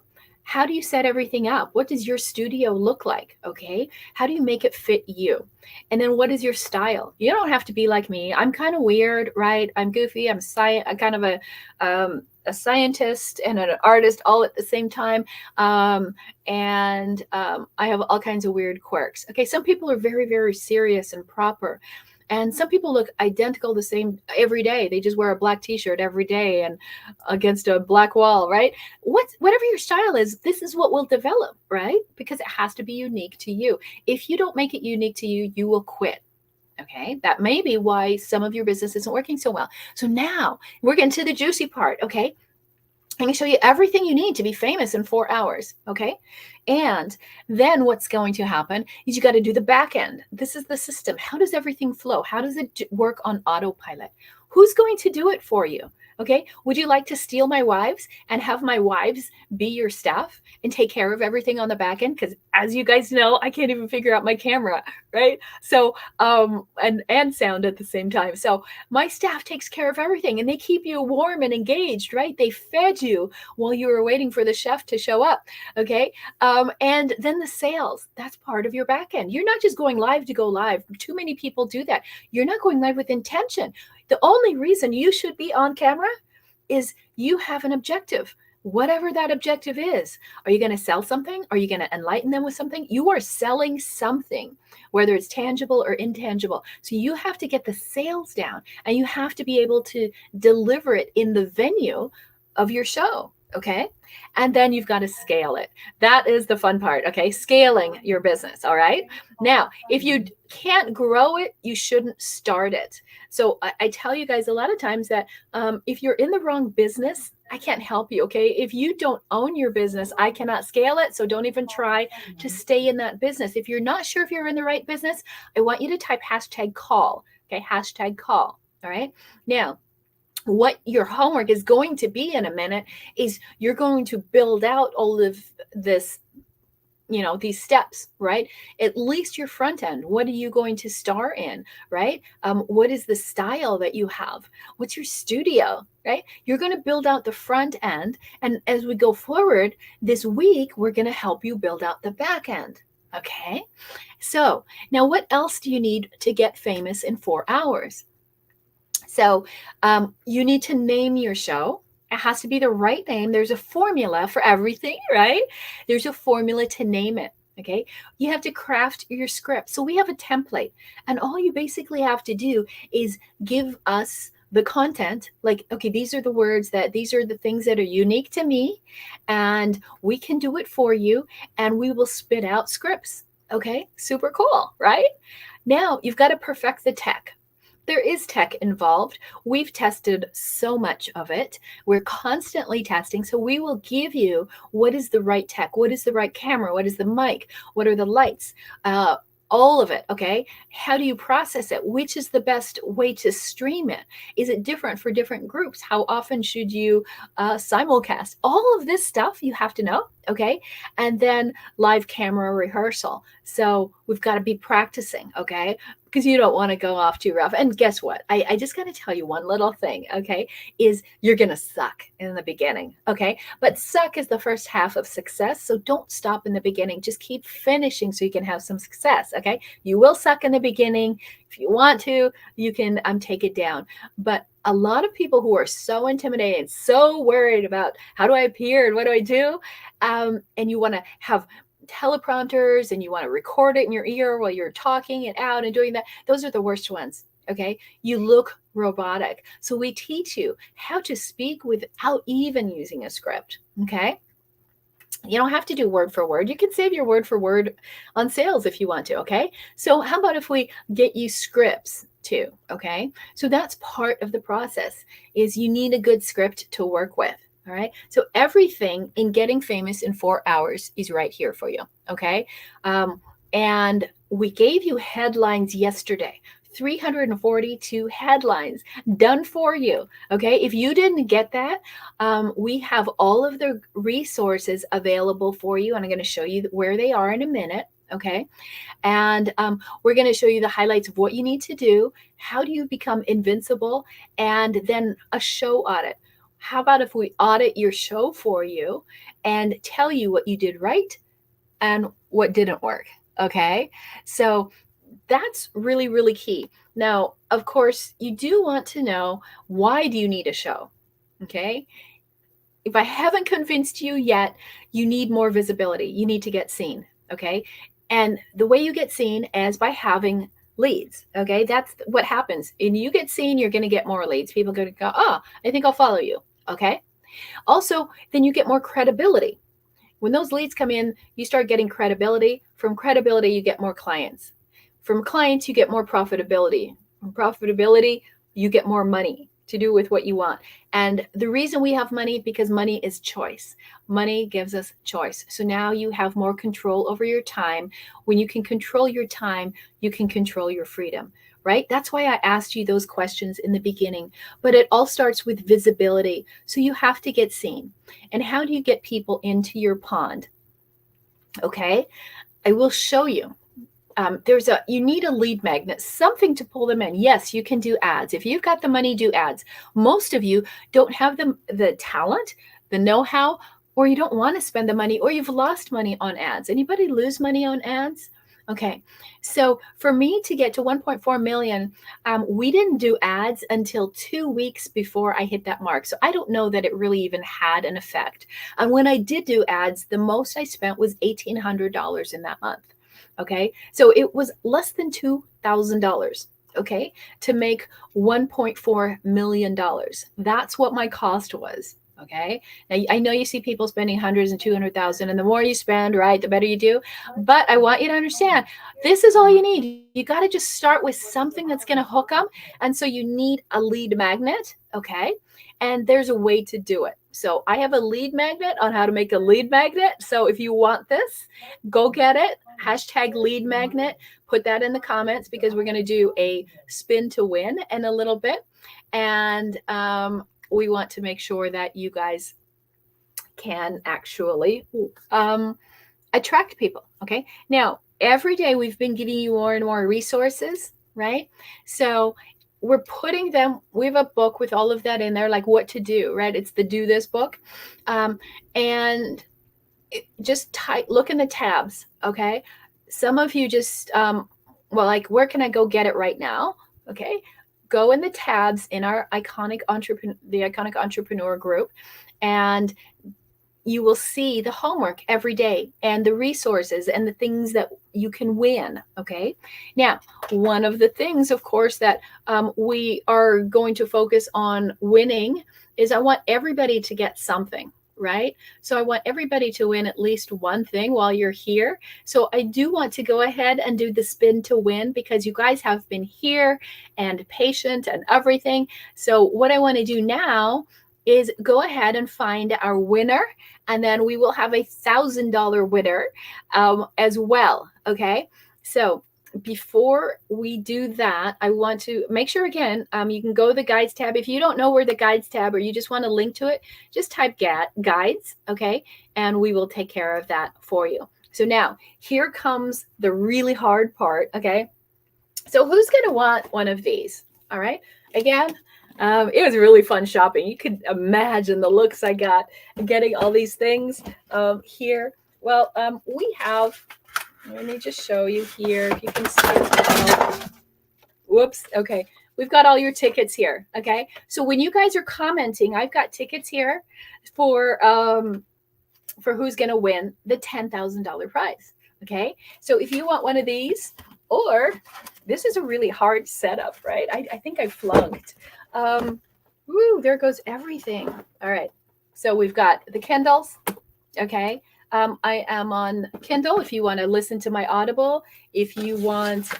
How do you set everything up? What does your studio look like? Okay. How do you make it fit you? And then what is your style? You don't have to be like me. I'm kind of weird, right? I'm goofy. I'm kind of a scientist and an artist all at the same time. And I have all kinds of weird quirks. Okay. Some people are very, very serious and proper. And some people look identical the same every day. They just wear a black t-shirt every day and against a black wall, right? Whatever your style is, this is what will develop, right? Because it has to be unique to you. If you don't make it unique to you, you will quit. Okay. That may be why some of your business isn't working so well. So now we're getting to the juicy part. Okay. I can show you everything you need to be famous in 4 hours. Okay. And then what's going to happen is you got to do the back end. This is the system. How does everything flow? How does it work on autopilot? Who's going to do it for you? Okay. Would you like to steal my wives and have my wives be your staff and take care of everything on the back end? Because as you guys know, I can't even figure out my camera, right? So, and sound at the same time. So my staff takes care of everything, and they keep you warm and engaged, right? They fed you while you were waiting for the chef to show up. Okay. And then the sales, that's part of your back end. You're not just going live to go live. Too many people do that. You're not going live with intention. The only reason you should be on camera is you have an objective. whatever that objective is. Are you going to sell something? Are you going to enlighten them with something? You are selling something, whether it's tangible or intangible. So you have to get the sales down, and you have to be able to deliver it in the venue of your show. Okay. And then you've got to scale it. That is the fun part. Okay. Scaling your business. All right. Now, if you can't grow it, you shouldn't start it. So I tell you guys a lot of times that if you're in the wrong business, I can't help you. Okay. If you don't own your business, I cannot scale it. So don't even try to stay in that business. If you're not sure if you're in the right business, I want you to type #call. Okay. #call. All right. Now, what your homework is going to be in a minute is you're going to build out all of this, these steps, right? At least your front end. What are you going to star in, right? What is the style that you have? What's your studio, right? You're going to build out the front end. And as we go forward this week, we're going to help you build out the back end. Okay. So now what else do you need to get famous in 4 hours? So you need to name your show. It has to be the right name. There's a formula for everything, right? There's a formula to name it. Okay. You have to craft your script. So we have a template, and all you basically have to do is give us the content. Like, okay, these are the words these are the things that are unique to me, and we can do it for you, and we will spit out scripts. Okay. Super cool, right? Now you've got to perfect the tech. There is tech involved. We've tested so much of it. We're constantly testing. So we will give you what is the right tech, what is the right camera, what is the mic, what are the lights, all of it. Okay. How do you process it? Which is the best way to stream it? Is it different for different groups? How often should you simulcast? All of this stuff you have to know. Okay. And then live camera rehearsal. So we've got to be practicing. Okay. Because you don't want to go off too rough. And guess what? I just got to tell you one little thing, okay, is you're going to suck in the beginning, okay? But suck is the first half of success. So don't stop in the beginning. Just keep finishing so you can have some success, okay? You will suck in the beginning. If you want to, you can take it down. But a lot of people who are so intimidated, so worried about how do I appear and what do I do? And you want to have teleprompters and you want to record it in your ear while you're talking it out and doing that, those are the worst ones. Okay. You look robotic. So we teach you how to speak without even using a script. Okay. You don't have to do word for word. You can save your word for word on sales if you want to. Okay. So how about if we get you scripts too? Okay. So that's part of the process is you need a good script to work with. All right. So everything in getting famous in 4 hours is right here for you. Okay. And we gave you headlines yesterday, 342 headlines done for you. Okay. If you didn't get that, we have all of the resources available for you. And I'm going to show you where they are in a minute. Okay. And we're going to show you the highlights of what you need to do. How do you become invincible? And then a show audit. How about if we audit your show for you and tell you what you did right and what didn't work? Okay. So that's really, really key. Now, of course, you do want to know, why do you need a show? Okay. If I haven't convinced you yet, you need more visibility. You need to get seen. Okay. And the way you get seen is by having leads. Okay. That's what happens. And you get seen, you're going to get more leads. People are going to go, oh, I think I'll follow you. Okay. Also, then you get more credibility. When those leads come in, you start getting credibility. From credibility, you get more clients. From clients, you get more profitability. From profitability, you get more money to do with what you want. And the reason we have money, because money is choice. Money gives us choice. So now you have more control over your time. When you can control your time, you can control your freedom, right? That's why I asked you those questions in the beginning. But it all starts with visibility. So you have to get seen. And how do you get people into your pond? Okay, I will show you. You need a lead magnet, something to pull them in. Yes, you can do ads. If you've got the money, do ads. Most of you don't have the talent, the know-how, or you don't want to spend the money, or you've lost money on ads. Anybody lose money on ads? Okay, so for me to get to 1.4 million, we didn't do ads until 2 weeks before I hit that mark. So I don't know that it really even had an effect. And when I did do ads, the most I spent was $1,800 in that month. Okay, so it was less than $2,000. Okay, to make $1.4 million. That's what my cost was. Okay. Now I know you see people spending hundreds and 200,000, and the more you spend, right, the better you do. But I want you to understand this is all you need. You got to just start with something that's going to hook them. And so you need a lead magnet. Okay. And there's a way to do it. So I have a lead magnet on how to make a lead magnet. So if you want this, go get it. Hashtag lead magnet. Put that in the comments because we're going to do a spin to win in a little bit. And we want to make sure that you guys can actually attract people. Okay. Now, every day we've been giving you more and more resources, right? So we're putting them, we have a book with all of that in there, like what to do, right? It's the Do This book. And just look in the tabs. Okay. Some of you just, well, like, where can I go get it right now? Okay. Go in the tabs in our the Iconic Entrepreneur group, and you will see the homework every day and the resources and the things that you can win. Okay. Now, one of the things, of course, that we are going to focus on winning is I want everybody to get something. Right? So I want everybody to win at least one thing while you're here. So I do want to go ahead and do the spin to win because you guys have been here and patient and everything. So what I want to do now is go ahead and find our winner, and then we will have $1,000 winner as well. Okay. So before we do that, I want to make sure again, you can go to the guides tab. If you don't know where the guides tab, or you just want to link to it, just type guides. Okay. And we will take care of that for you. So now here comes the really hard part. Okay. So who's going to want one of these? All right. Again, it was really fun shopping. You could imagine the looks I got getting all these things here. Well, we have, let me just show you here if you can see. Whoops. Okay. We've got all your tickets here. Okay. So when you guys are commenting, I've got tickets here for who's going to win the $10,000 prize. Okay. So if you want one of these, or this is a really hard setup, right? I think I flunked. Woo, there goes everything. All right. So we've got the Kindles. Okay. I am on Kindle if you want to listen to my Audible. If you want,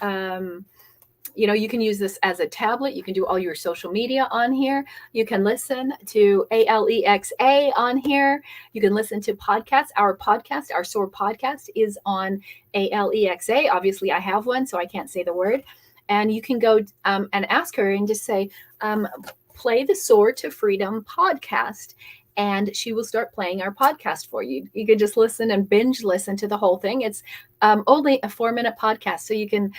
you can use this as a tablet. You can do all your social media on here. You can listen to Alexa on here. You can listen to podcasts. Our SOAR podcast is on Alexa. Obviously, I have one, so I can't say the word. And you can go and ask her and just say, play the Soar to Freedom podcast. And she will start playing our podcast for you. You can just listen and binge listen to the whole thing. It's only a 4-minute podcast, so you can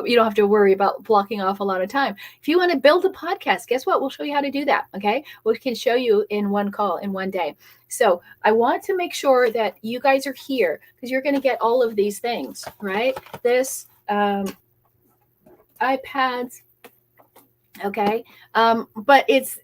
you don't have to worry about blocking off a lot of time. If you want to build a podcast, guess what? We'll show you how to do that. Okay, we can show you in one call in one day. So I want to make sure that you guys are here because you're going to get all of these things, right? This iPads, okay, but it's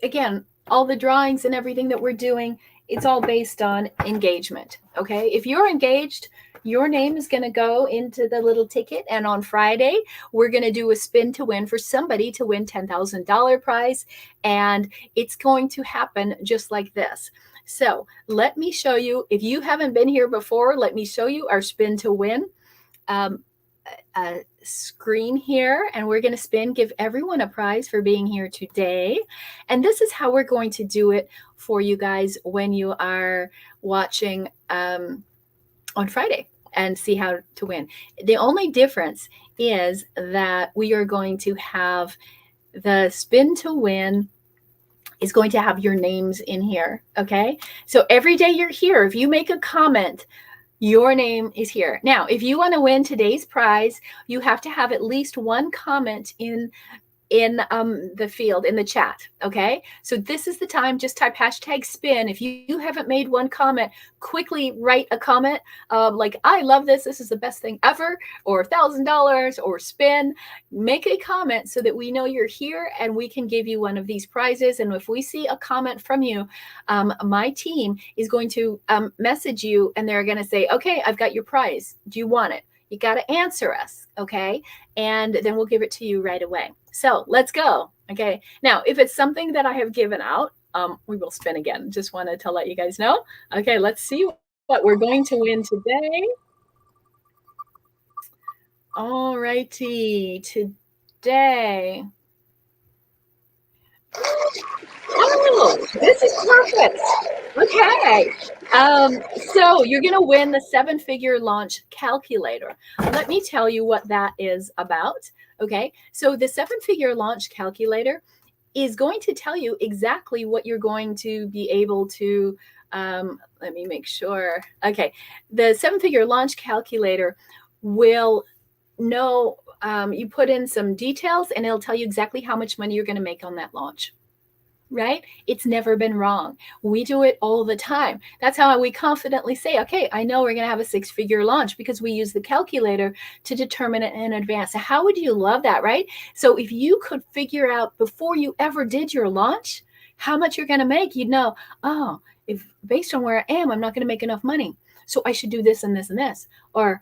again. All the drawings and everything that we're doing, it's all based on engagement. Okay. If you're engaged, your name is going to go into the little ticket. And on Friday, we're going to do a spin to win for somebody to win $10,000 prize. And it's going to happen just like this. So let me show you, if you haven't been here before, let me show you our spin to win. A screen here, and we're going to spin, give everyone a prize for being here today. And this is how we're going to do it for you guys when you are watching on Friday and see how to win. The only difference is that we are going to have the spin to win is going to have your names in here. Okay. So every day you're here, if you make a comment, your name is here. Now, if you want to win today's prize, you have to have at least one comment in in the field in the chat. Okay, so this is the time. Just type hashtag spin. If you haven't made one comment, quickly write a comment like, I love this is the best thing ever, or $1,000, or spin. Make a comment so that we know you're here and we can give you one of these prizes. And if we see a comment from you, my team is going to message you, and they're going to say, okay, I've got your prize, do you want it? You got to answer us, okay? And then we'll give it to you right away. So let's go, okay? Now, if it's something that I have given out, we will spin again. Just wanted to let you guys know. Okay, let's see what we're going to win today. All righty, today. Oh, this is perfect. Okay. So you're going to win the 7-figure launch calculator. Let me tell you what that is about. Okay. So the 7-figure launch calculator is going to tell you exactly what you're going to be able to, let me make sure. Okay. The 7-figure launch calculator will know, you put in some details and it'll tell you exactly how much money you're going to make on that launch. Right? It's never been wrong. We do it all the time. That's how we confidently say, okay, I know we're going to have a 6-figure launch because we use the calculator to determine it in advance. So how would you love that, right? So if you could figure out before you ever did your launch how much you're going to make, you'd know, oh, if based on where I am, I'm not going to make enough money. So I should do this and this and this. Or,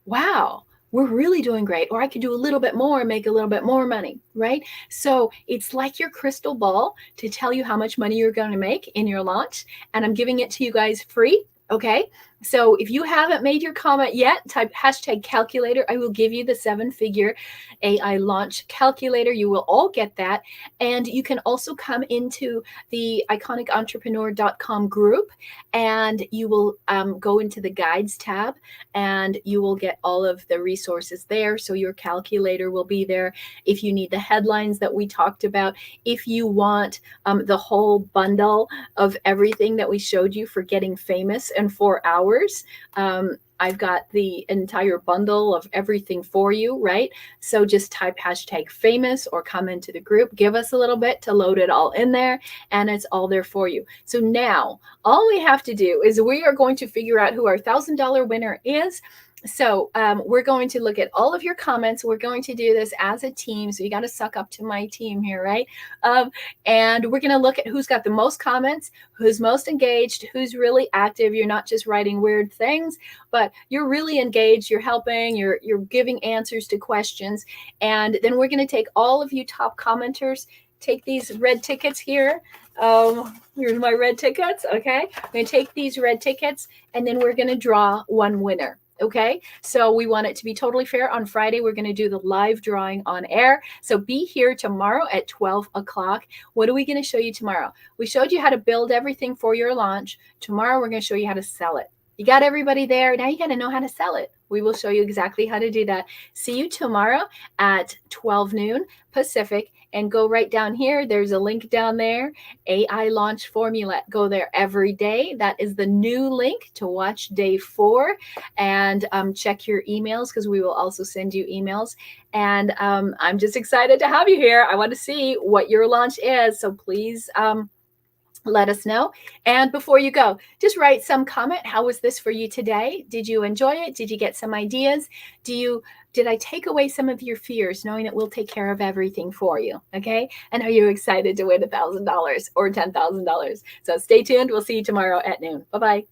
wow, we're really doing great. Or I could do a little bit more and make a little bit more money, right? So it's like your crystal ball to tell you how much money you're going to make in your launch. And I'm giving it to you guys free. Okay. So if you haven't made your comment yet, type hashtag calculator. I will give you the 7-figure AI launch calculator. You will all get that. And you can also come into the iconicentrepreneur.com group, and you will go into the guides tab, and you will get all of the resources there. So your calculator will be there. If you need the headlines that we talked about, if you want the whole bundle of everything that we showed you for getting famous in 4 hours, I've got the entire bundle of everything for you, right? So just type hashtag famous or come into the group, give us a little bit to load it all in there, and it's all there for you. So now all we have to do is we are going to figure out who our $1,000 winner is. So we're going to look at all of your comments. We're going to do this as a team. So you got to suck up to my team here, right? And we're going to look at who's got the most comments, who's most engaged, who's really active. You're not just writing weird things, but you're really engaged. You're helping. You're giving answers to questions. And then we're going to take all of you top commenters, take these red tickets here. Here's my red tickets. Okay. I'm going to take these red tickets, and then we're going to draw one winner. Okay, so we want it to be totally fair. On Friday, we're going to do the live drawing on air. So be here tomorrow at 12 o'clock. What are we going to show you tomorrow? We showed you how to build everything for your launch. Tomorrow, we're going to show you how to sell it. You got everybody there. Now you got to know how to sell it. We will show you exactly how to do that. See you tomorrow at 12 noon Pacific. And go right down here. There's a link down there, AI Launch Formula. Go there every day. That is the new link to watch day 4. And check your emails, because we will also send you emails. And I'm just excited to have you here. I want to see what your launch is. So please let us know. And before you go, just write some comment. How was this for you today? Did you enjoy it? Did you get some ideas? Did I take away some of your fears, knowing that we'll take care of everything for you? Okay. And are you excited to win $1,000 or $10,000? So stay tuned. We'll see you tomorrow at noon. Bye-bye.